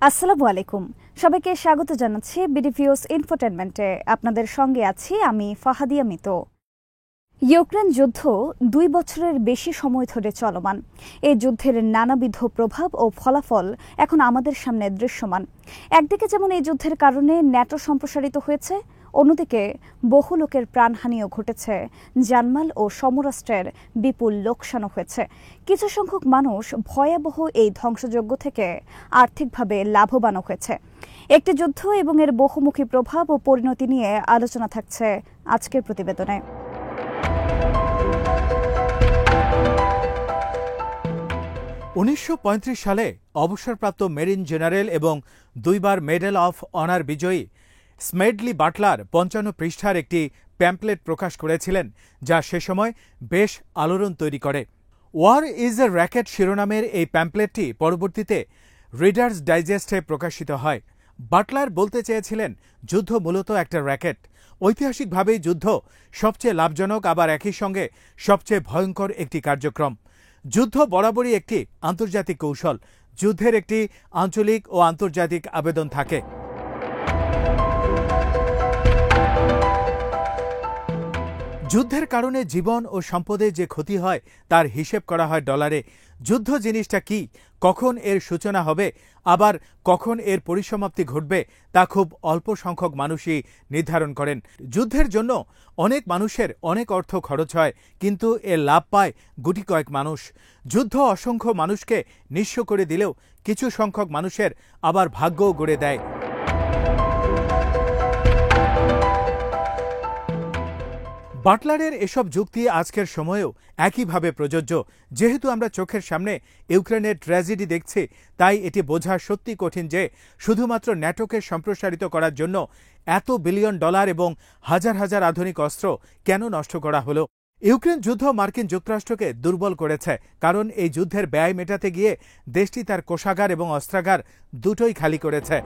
আসসালামু আলাইকুম। সবাইকে স্বাগত জানাচ্ছি বিডিভিউস ইনফোটেনমেন্টে। আপনাদের সঙ্গে আছি আমি ফাহাদিয়া মিতো। ইউক্রেন যুদ্ধ ২ বছরের বেশি সময় ধরে চলমান। এই যুদ্ধের নানাবিধ প্রভাব ও ফলাফল এখন আমাদের সামনে দৃশ্যমান। একদিকে যেমন এই যুদ্ধের কারণে ন্যাটো সম্প্রসারিত হয়েছে, অন্যদিকে বহু লোকের প্রাণহানিও ঘটেছে, জানমাল ও সমরাষ্ট্রের বিপুল লোকসানও হয়েছে। কিছু সংখ্যক মানুষ ভয়াবহ এই ধ্বংসযজ্ঞ থেকে আর্থিকভাবে লাভবানও হয়েছে। একটি যুদ্ধ এবং এর বহুমুখী প্রভাব ও পরিণতি নিয়ে আলোচনা থাকছে আজকের প্রতিবেদনে। ১৯৩৫ সালে অবসরপ্রাপ্ত মেরিন জেনারেল এবং ২ বার মেডেল অফ অনার বিজয়ী স্মেডলি বাটলার ৫৫ পৃষ্ঠার একটি প্যাম্পলেট প্রকাশ করেছিলেন, যা সে সময় বেশ আলোড়ন তৈরি করে। ওয়ার ইজ এ র্যাকেট শিরোনামের এই প্যাম্পলেটটি পরবর্তীতে রিডার্স ডাইজেস্টে প্রকাশিত হয়। বাটলার বলতে চেয়েছিলেন, যুদ্ধ মূলত একটা র্যাকেট। ঐতিহাসিকভাবেই যুদ্ধ সবচেয়ে লাভজনক, আবার একই সঙ্গে সবচেয়ে ভয়ঙ্কর একটি কার্যক্রম। যুদ্ধ বরাবরই একটি আন্তর্জাতিক কৌশল। যুদ্ধের একটি আঞ্চলিক ও আন্তর্জাতিক আবেদন থাকে। যুদ্ধের কারণে জীবন ও সম্পদে যে ক্ষতি হয় তার হিসেব করা হয় ডলারে। যুদ্ধ জিনিসটা কি, কখন এর সূচনা হবে, আবার কখন এর পরিসমাপ্তি ঘটবে, তা খুব অল্প সংখ্যক মানুষই নির্ধারণ করেন। যুদ্ধের জন্য অনেক মানুষের অনেক অর্থ খরচ হয়, কিন্তু এর লাভ পায় গুটি কয়েক মানুষ। যুদ্ধ অসংখ্য মানুষকে নিঃস্ব করে দিলেও কিছু সংখ্যক মানুষের আবার ভাগ্যও গড়ে দেয়। বাটলারের এসব যুক্তি আজকের সময়েও একইভাবে প্রযোজ্য। যেহেতু আমরা চোখের সামনে ইউক্রেনের ট্র্যাজেডি দেখছি, তাই এটি বোঝা সত্যি কঠিন যে শুধুমাত্র ন্যাটোকে সম্প্রসারিত করার জন্য এত বিলিয়ন ডলার এবং হাজার হাজার আধুনিক অস্ত্র কেন নষ্ট করা হলো। ইউক্রেন যুদ্ধ মার্কিন যুক্তরাষ্ট্রকে দুর্বল করেছে, কারণ এই যুদ্ধের ব্যয় মেটাতে গিয়ে দেশটি তার কোষাগার এবং অস্ত্রাগার দুটোই খালি করেছে।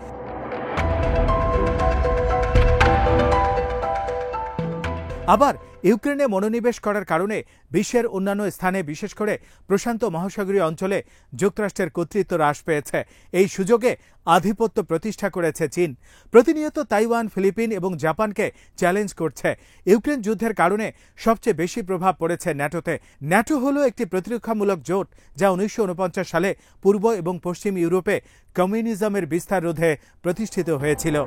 আবার ইউক্রেনে মনোনিবেশ করার কারণে বিশ্বের অন্যান্য স্থানে, বিশেষ করে প্রশান্ত মহাসাগরীয় অঞ্চলে যুক্তরাষ্ট্রের কর্তৃত্ব হ্রাস পেয়েছে। এই সুযোগে আধিপত্য প্রতিষ্ঠা করেছে চীন। প্রতিনিয়ত তাইওয়ান, ফিলিপিন এবং জাপানকে চ্যালেঞ্জ করছে। ইউক্রেন যুদ্ধের কারণে সবচেয়ে বেশি প্রভাব পড়েছে ন্যাটোতে। ন্যাটো হল একটি প্রতিরক্ষামূলক জোট যা ১৯৪৯ সালে পূর্ব এবং পশ্চিম ইউরোপে কমিউনিজমের বিস্তার রোধে প্রতিষ্ঠিত হয়েছিল।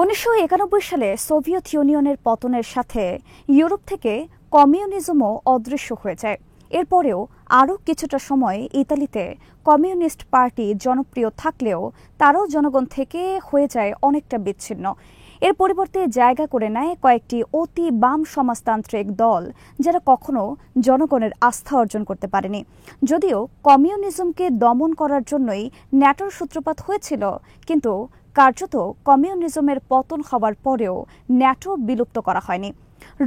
১৯৯১ সালে সোভিয়েত ইউনিয়নের পতনের সাথে ইউরোপ থেকে কমিউনিজমও অদৃশ্য হয়ে যায়। এরপরেও আরও কিছুটা সময় ইতালিতে কমিউনিস্ট পার্টি জনপ্রিয় থাকলেও তারাও জনগণ থেকে হয়ে যায় অনেকটা বিচ্ছিন্ন। এর পরিবর্তে জায়গা করে নেয় কয়েকটি অতি বাম সমাজতান্ত্রিক দল, যারা কখনো জনগণের আস্থা অর্জন করতে পারেনি। যদিও কমিউনিজমকে দমন করার জন্যই ন্যাটোর সূত্রপাত হয়েছিল, কিন্তু কার্যত কমিউনিজমের পতন হওয়ার পরেও ন্যাটো বিলুপ্ত করা হয়নি।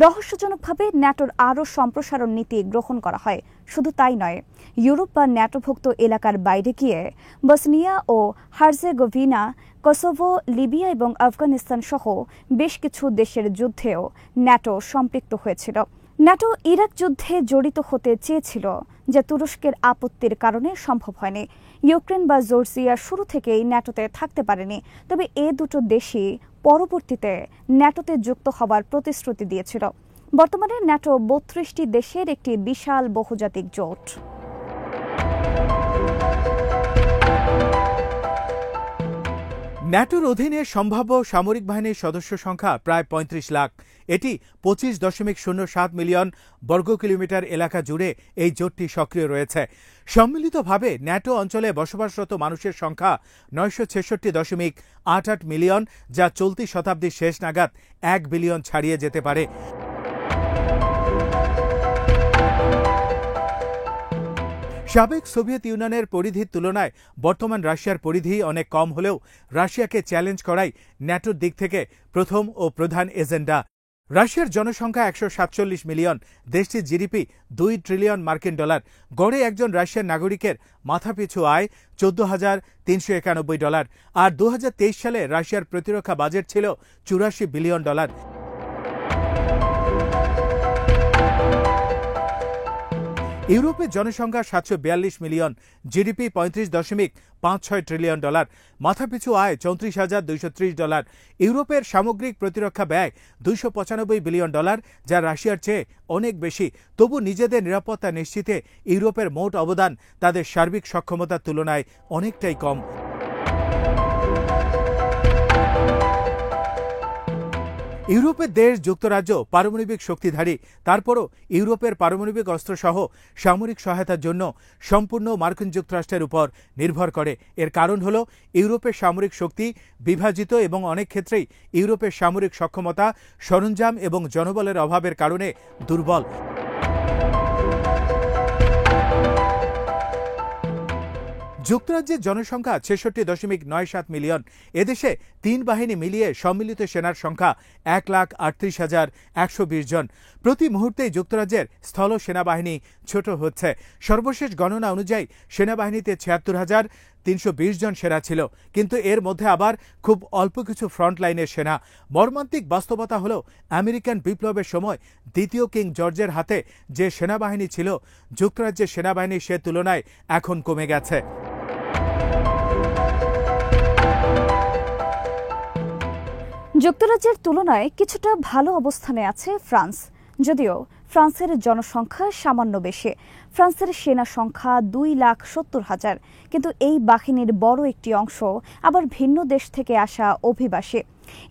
রহস্যজনকভাবে ন্যাটোর আরও সম্প্রসারণ নীতি গ্রহণ করা হয়। শুধু তাই নয়, ইউরোপ বা ন্যাটোভুক্ত এলাকার বাইরে গিয়ে বসনিয়া ও হার্জেগোভিনা, কসোভো, লিবিয়া এবং আফগানিস্তান সহ বেশ কিছু দেশের যুদ্ধেও ন্যাটো সম্পৃক্ত হয়েছিল। ন্যাটো ইরাক যুদ্ধে জড়িত হতে চেয়েছিল, যা তুরস্কের আপত্তির কারণে সম্ভব হয়নি। ইউক্রেন বা জর্জিয়া শুরু থেকেই ন্যাটোতে থাকতে পারেনি, তবে এ দুটো দেশই পরবর্তীতে ন্যাটোতে যুক্ত হওয়ার প্রতিশ্রুতি দিয়েছিল। বর্তমানে ন্যাটো ৩২টি দেশের একটি বিশাল বহুজাতিক জোট। ন্যাটোর অধীনে সম্ভাব্য সামরিক বাহিনীর সদস্য সংখ্যা প্রায় ৩৫ লাখ। এটি ২৫.০৭ মিলিয়ন বর্গ কিলোমিটার এলাকা জুড়ে এই জোটটি সক্রিয় রয়েছে। সম্মিলিতভাবে ন্যাটো অঞ্চলে বসবাসরত মানুষের সংখ্যা ৯৬৬.৮৮ মিলিয়ন, যা চলতি শতাব্দীর শেষ নাগাদ ১ বিলিয়ন ছাড়িয়ে যেতে পারে। সাবেক সোভিয়েত ইউনিয়নের পরিধির তুলনায় বর্তমান রাশিয়ার পরিধি অনেক কম হলেও রাশিয়াকে চ্যালেঞ্জ করাই ন্যাটোর দিক থেকে প্রথম ও প্রধান এজেন্ডা। রাশিয়ার জনসংখ্যা ১৪৭ মিলিয়ন, দেশটির জিডিপি ২ ট্রিলিয়ন মার্কিন ডলার। গড়ে একজন রাশিয়ার নাগরিকের মাথাপিছু আয় $১৪,৩৯১ আর ২০২৩ সালে রাশিয়ার প্রতিরক্ষা বাজেট ছিল $৮৪ বিলিয়ন। ইউরোপের জনসংখ্যা 742 মিলিয়ন, জিডিপি $35.56 ট্রিলিয়ন, মাথাপিছু আয় $34,230। ইউরোপের সামগ্রিক প্রতিরক্ষা ব্যয় $295 বিলিয়ন, যা রাশিয়ার চেয়ে অনেক বেশি। তবু নিজেদের নিরাপত্তা নিশ্চিতে ইউরোপের মোট অবদান তাদের সার্বিক সক্ষমতার তুলনায় অনেকটাই কম। ইউরোপের দেশ যুক্তরাজ্য পারমাণবিক শক্তিধারী, তারপরও ইউরোপের পারমাণবিক অস্ত্রসহ সামরিক সহায়তার জন্য সম্পূর্ণ মার্কিন যুক্তরাষ্ট্রের উপর নির্ভর করে। এর কারণ হল ইউরোপের সামরিক শক্তি বিভাজিত এবং অনেক ক্ষেত্রেই ইউরোপের সামরিক সক্ষমতা, সরঞ্জাম এবং জনবলের অভাবের কারণে দুর্বল। যুক্তরাজ্যের জনসংখ্যা 66.97 মিলিয়ন। এদেশে 3 বাহিনী মিলিয়ে সম্মিলিত সেনার সংখ্যা 1,38,120 জন। প্রতি মুহূর্তেই যুক্তরাজ্যের স্থল সেনাবাহিনী ছোট হচ্ছে। সর্বশেষ গণনা অনুযায়ী সেনাবাহিনীতে 76,320 জন সেনা ছিল, কিন্তু এর মধ্যে আবার খুব অল্প কিছু ফ্রন্টলাইনের সেনা। মর্মান্তিক বাস্তবতা হল আমেরিকান বিপ্লবের সময় দ্বিতীয় কিং জর্জের হাতে যে সেনাবাহিনী ছিল, যুক্তরাজ্যের সেনাবাহিনী সে তুলনায় এখন কমে গেছে। যুক্তরাজ্যের তুলনায় কিছুটা ভালো অবস্থানে আছে ফ্রান্স, যদিও ফ্রান্সের জনসংখ্যা সামান্য বেশি। ফ্রান্সের সেনা সংখ্যা 2,70,000, কিন্তু এই বাহিনীর বড় একটি অংশ আবার ভিন্ন দেশ থেকে আসা অভিবাসী।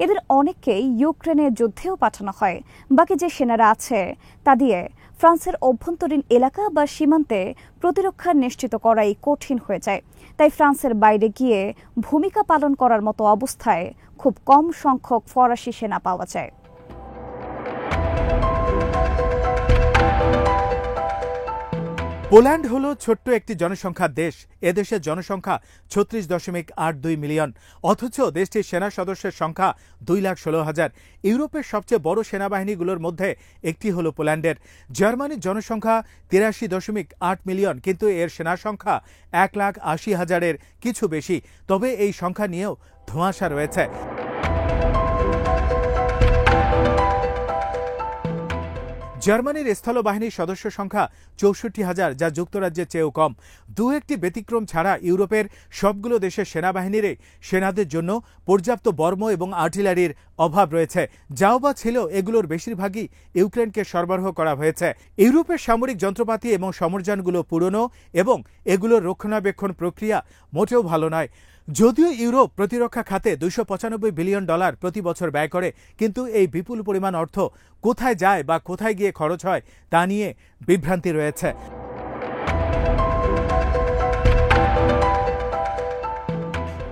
এদের অনেককেই ইউক্রেনের যুদ্ধেও পাঠানো হয়। বাকি যে সেনারা আছে তা দিয়ে ফ্রান্সের অভ্যন্তরীণ এলাকা বা সীমান্তে প্রতিরক্ষা নিশ্চিত করাই কঠিন হয়ে যায়। তাই ফ্রান্সের বাইরে গিয়ে ভূমিকা পালন করার মতো অবস্থায় খুব কম সংখ্যক ফরাসি সেনা পাওয়া যায়। পোল্যান্ড হল ছোট্ট একটি জনসংখ্যার দেশ। এদেশের জনসংখ্যা 36.82 মিলিয়ন, অথচ দেশটির সেনা সদস্যের সংখ্যা 2,16,000। ইউরোপের সবচেয়ে বড় সেনাবাহিনীগুলোর মধ্যে একটি হল পোল্যান্ডের। জার্মানির জনসংখ্যা 83.8 মিলিয়ন, কিন্তু এর সেনা সংখ্যা 1,80,000-এর কিছু বেশি। তবে এই সংখ্যা নিয়েও ধোঁয়াশা রয়েছে। জার্মানির স্থলবাহিনীর সদস্য সংখ্যা 64,000, যা যুক্তরাজ্যের চেয়েও কম। দু একটি ব্যতিক্রম ছাড়া ইউরোপের সবগুলো দেশের সেনাবাহিনীর সেনাদের জন্য পর্যাপ্ত বর্ম এবং আর্টিলারির অভাব রয়েছে। যাও বা ছিল, এগুলোর বেশিরভাগই ইউক্রেনকে সরবরাহ করা হয়েছে। ইউরোপের সামরিক যন্ত্রপাতি এবং সমরযানগুলো পুরনো এবং এগুলোর রক্ষণাবেক্ষণ প্রক্রিয়া মোটেও ভালো নয়। যদিও ইউরোপ প্রতিরক্ষা খাতে $295 বিলিয়ন প্রতি বছর ব্যয় করে, কিন্তু এই বিপুল পরিমাণ অর্থ কোথায় যায় বা কোথায় গিয়ে খরচ হয় তা নিয়ে বিভ্রান্তি রয়েছে।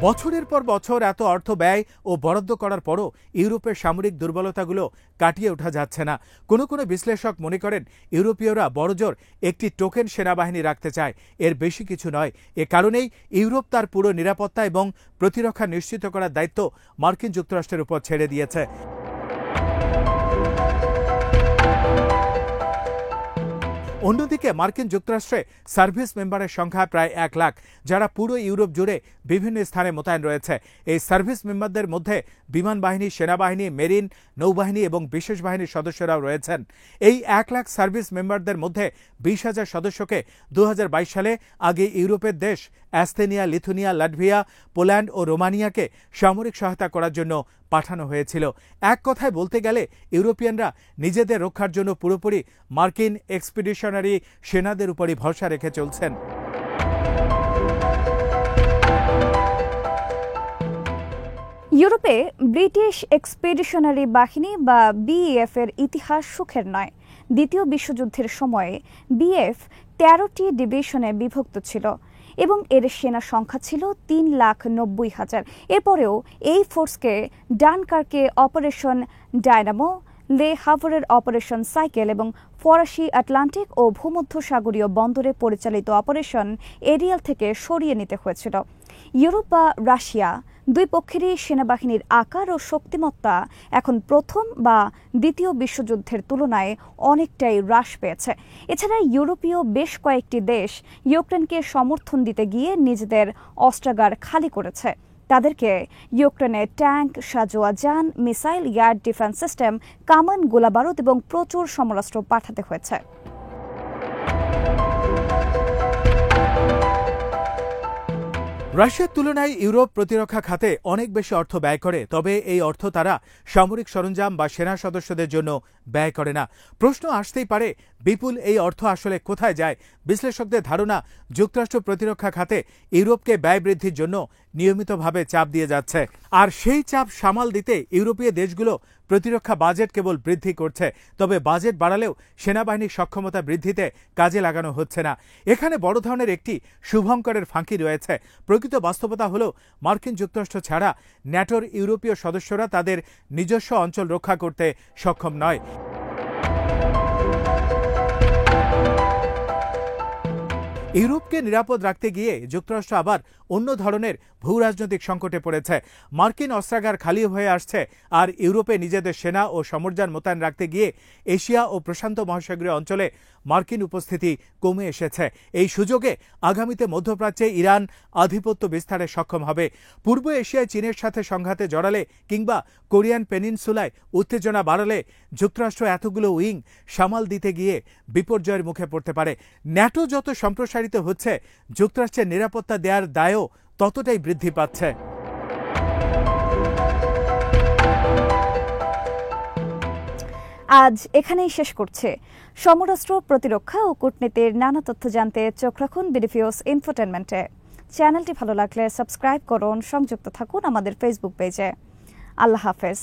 বছরের পর বছর এত অর্থ ব্যয় ও বরাদ্দ করার পরও ইউরোপের সামরিক দুর্বলতাগুলো কাটিয়ে ওঠা যাচ্ছে না। কোনো কোনো বিশ্লেষক মনে করেন ইউরোপীয়রা বড়জোর একটি টোকেন সেনাবাহিনী রাখতে চায়, এর বেশি কিছু নয়। এ কারণেই ইউরোপ তার পুরো নিরাপত্তা এবং প্রতিরক্ষা নিশ্চিত করার দায়িত্ব মার্কিন যুক্তরাষ্ট্রের উপর ছেড়ে দিয়েছে। অন্যদিকে মার্কিন যুক্তরাষ্ট্রে সার্ভিস মেম্বারের সংখ্যা প্রায় 1 লাখ, যারা পুরো ইউরোপ জুড়ে বিভিন্ন স্থানে মোতায়েন রয়েছে। এই সার্ভিস মেম্বারদের মধ্যে বিমান বাহিনী, সেনাবাহিনী, মেরিন, নৌবাহিনী এবং বিশেষ বাহিনীর সদস্যরাও রয়েছেন। এই 1 লাখ সার্ভিস মেম্বারদের মধ্যে 20,000 সদস্যকে 2022 সালে আগে ইউরোপের দেশ এস্তোনিয়া, লিথুনিয়া, লাটভিয়া, পোল্যান্ড ও রোমানিয়াকে সামরিক সহায়তা করার জন্য পাঠানো হয়েছিল। এক কথায় বলতে গেলে ইউরোপিয়ানরা নিজেদের রক্ষার জন্য পুরোপুরি মার্কিন এক্সপিডিশনারি সেনাদের উপরই ভরসা রেখে চলছেন। ইউরোপে ব্রিটিশ এক্সপিডিশনারি বাহিনী বা বিএফ এর ইতিহাস সুখের নয়। দ্বিতীয় বিশ্বযুদ্ধের সময়ে বিএফ 13টি ডিভিশনে বিভক্ত ছিল এবং এর সেনা সংখ্যা ছিল 3,90,000। এরপরেও এই ফোর্সকে ডানকার্কে অপারেশন ডায়নামো, লে হাভারের অপারেশন সাইকেল এবং ফরাসি আটলান্টিক ও ভূমধ্যসাগরীয় বন্দরে পরিচালিত অপারেশন এরিয়াল থেকে সরিয়ে নিতে হয়েছিল। ইউরোপ বা রাশিয়া দুই পক্ষেরই সেনাবাহিনীর আকার ও শক্তিমত্তা এখন প্রথম বা দ্বিতীয় বিশ্বযুদ্ধের তুলনায় অনেকটাই হ্রাস পেয়েছে। এছাড়া ইউরোপীয় বেশ কয়েকটি দেশ ইউক্রেনকে সমর্থন দিতে গিয়ে নিজেদের অস্ত্রাগার খালি করেছে। তাদেরকে ইউক্রেনে ট্যাঙ্ক, সাজোয়া যান, মিসাইল, এয়ার ডিফেন্স সিস্টেম, কামান, গোলাবারুদ এবং প্রচুর সমরাস্ত্র পাঠাতে হয়েছে। রাশিয়ার তুলনায় ইউরোপ প্রতিরক্ষা খাতে অনেক বেশি অর্থ ব্যয় করে, তবে এই অর্থ তারা সামরিক সরঞ্জাম বা সেনা সদস্যদের জন্য ব্যয় করে না। প্রশ্ন আসতেই পারে, বিপুল এই অর্থ আসলে কোথায় যায়? বিশ্লেষকদের ধারণা, যুক্তরাষ্ট্র প্রতিরক্ষা খাতে ইউরোপকে ব্যয় বৃদ্ধির জন্য নিয়মিতভাবে চাপ দিয়ে যাচ্ছে, আর সেই চাপ সামাল দিতে ইউরোপীয় দেশগুলো প্রতিরক্ষা বাজেট কেবল বৃদ্ধি করছে, তবে বাজেট বাড়ালেও সেনাবাহিনীর সক্ষমতা বৃদ্ধিতে কাজে লাগানো হচ্ছে না। এখানে বড় ধরনের একটি শুভঙ্করের ফাঁকি রয়েছে। প্রকৃত বাস্তবতা হলো, মার্কিন যুক্তরাষ্ট্র ছাড়া ন্যাটোর ইউরোপীয় সদস্যরা তাদের নিজস্ব অঞ্চল রক্ষা করতে সক্ষম নয়। ইউরোপকে নিরাপদ রাখতে গিয়ে যুক্তরাষ্ট্র আবার অন্য ধরনের ভূ রাজনৈতিক সংকটে পড়েছে। মার্কিন অস্ত্রাগার খালি হয়ে আসছে, আর ইউরোপে নিজেদের সেনা ও সমরযান মোতায়েন রাখতে গিয়ে এশিয়া ও প্রশান্ত মহাসাগরীয় অঞ্চলে মার্কিন উপস্থিতি কমে এসেছে। এই সুযোগে আগামীতে মধ্যপ্রাচ্যে ইরান আধিপত্য বিস্তারে সক্ষম হবে। পূর্ব এশিয়ায় চীনের সাথে সংঘাতে জড়ালে কিংবা কোরিয়ান পেনিনসুলায় উত্তেজনা বাড়ালে যুক্তরাষ্ট্র এতগুলো উইং সামাল দিতে গিয়ে বিপর্যয়ের মুখে পড়তে পারে। ন্যাটো যত সম্প্রসারিত হচ্ছে, যুক্তরাষ্ট্রের নিরাপত্তা দেওয়ার দায়ও ততটাই বৃদ্ধি পাচ্ছে। আজ এখানেই শেষ করছে। সমরাস্ত্র, প্রতিরক্ষা ও কূটনীতির নানা তথ্য জানতে চোখ রাখুন বিডিফিউজ ইনফোটেনমেন্টে। চ্যানেলটি ভালো লাগলে সাবস্ক্রাইব করুন, সংযুক্ত থাকুন আমাদের ফেসবুক পেজে। আল্লাহ হাফেজ।